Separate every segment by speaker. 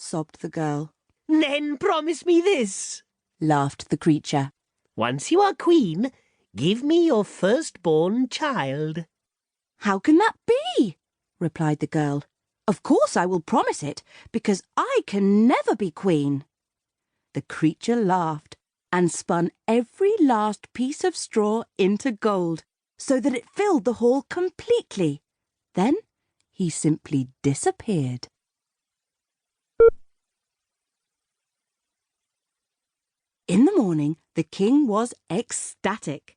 Speaker 1: sobbed the girl.
Speaker 2: "Then promise me this,"
Speaker 1: laughed the creature.
Speaker 2: "Once you are queen, give me your firstborn child."
Speaker 1: "How can that be?" replied the girl. "Of course I will promise it, because I can never be queen." The creature laughed and spun every last piece of straw into gold, so that it filled the hall completely. Then he simply disappeared. In the morning, the king was ecstatic.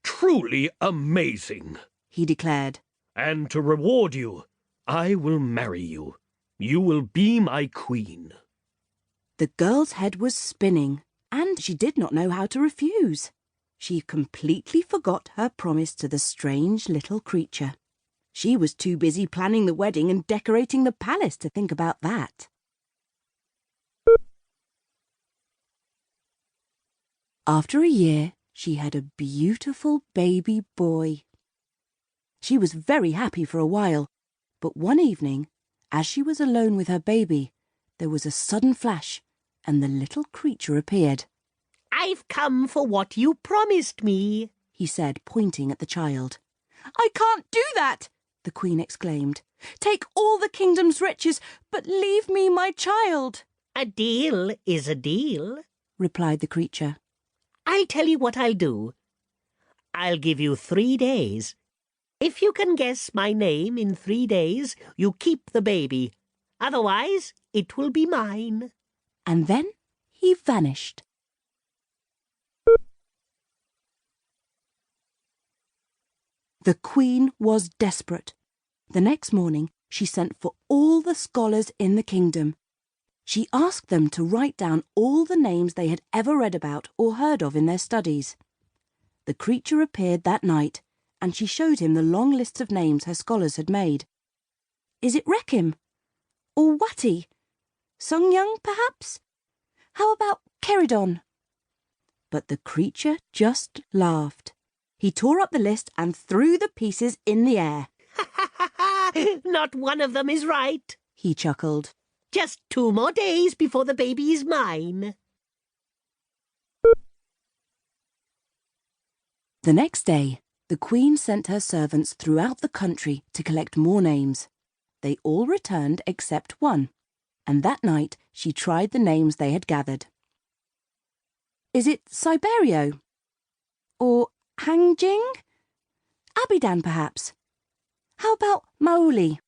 Speaker 3: "Truly amazing,"
Speaker 1: he declared.
Speaker 3: "And to reward you, I will marry you. You will be my queen."
Speaker 1: The girl's head was spinning, and she did not know how to refuse. She completely forgot her promise to the strange little creature. She was too busy planning the wedding and decorating the palace to think about that. After a year, she had a beautiful baby boy. She was very happy for a while, but one evening, as she was alone with her baby, there was a sudden flash, and the little creature appeared.
Speaker 2: "I've come for what you promised me,"
Speaker 1: he said, pointing at the child. "I can't do that," the queen exclaimed. "Take all the kingdom's riches, but leave me my child."
Speaker 2: "A deal is a deal,"
Speaker 1: replied the creature.
Speaker 2: "I'll tell you what I'll do. I'll give you 3 days. If you can guess my name in 3 days, you keep the baby. Otherwise, it will be mine."
Speaker 1: And then he vanished. The queen was desperate. The next morning, she sent for all the scholars in the kingdom. She asked them to write down all the names they had ever read about or heard of in their studies. The creature appeared that night, and she showed him the long list of names her scholars had made. "Is it Rekim? Or Wati? Songyang, perhaps? How about Keridon?" But the creature just laughed. He tore up the list and threw the pieces in the air.
Speaker 2: "Not one of them is right,"
Speaker 1: he chuckled.
Speaker 2: "Just 2 more days before the baby is mine."
Speaker 1: The next day, the queen sent her servants throughout the country to collect more names. They all returned except one, and that night she tried the names they had gathered. "Is it Siberio? Or Hangjing? Abidan, perhaps? How about Mauli?"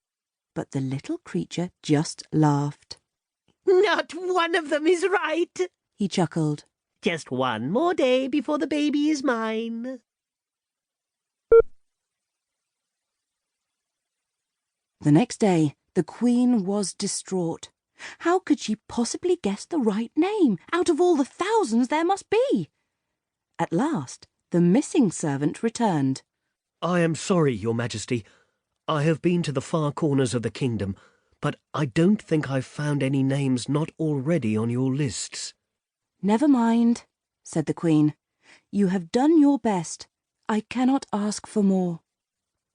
Speaker 1: But the little creature just laughed.
Speaker 2: "Not one of them is right,"
Speaker 1: he chuckled.
Speaker 2: "Just 1 more day before the baby is mine."
Speaker 1: The next day, the queen was distraught. How could she possibly guess the right name out of all the thousands there must be? At last, the missing servant returned.
Speaker 3: "I am sorry, Your Majesty. I have been to the far corners of the kingdom, but I don't think I've found any names not already on your lists."
Speaker 1: "Never mind," said the queen. "You have done your best. I cannot ask for more."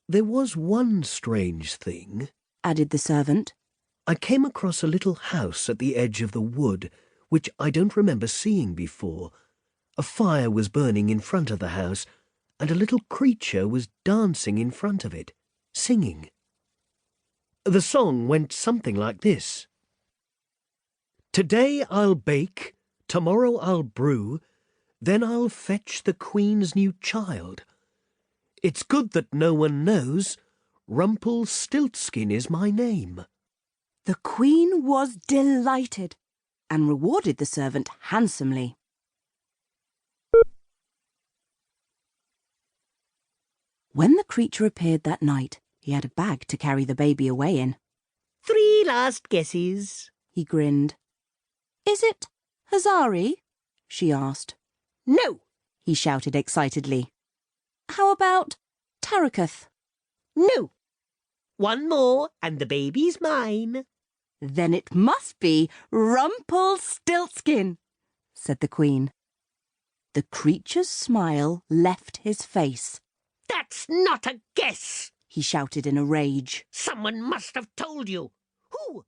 Speaker 3: "There was one strange thing,"
Speaker 1: added the servant.
Speaker 3: "I came across a little house at the edge of the wood, which I don't remember seeing before. A fire was burning in front of the house, and a little creature was dancing in front of it, singing. The song went something like this. Today I'll bake, tomorrow I'll brew, then I'll fetch the Queen's new child. It's good that no one knows, Rumpelstiltskin is my name."
Speaker 1: The queen was delighted and rewarded the servant handsomely. When the creature appeared that night, he had a bag to carry the baby away in.
Speaker 2: 3 last guesses.
Speaker 1: He grinned. "Is it Hazari?" she asked.
Speaker 2: No.
Speaker 1: He shouted excitedly. "How about Tarakuth?"
Speaker 2: No. 1 more and the baby's mine.
Speaker 1: "Then it must be Rumpelstiltskin," said the queen. The creature's smile left his face.
Speaker 2: "That's not a guess,"
Speaker 1: he shouted in a rage.
Speaker 2: "Someone must have told you. Who?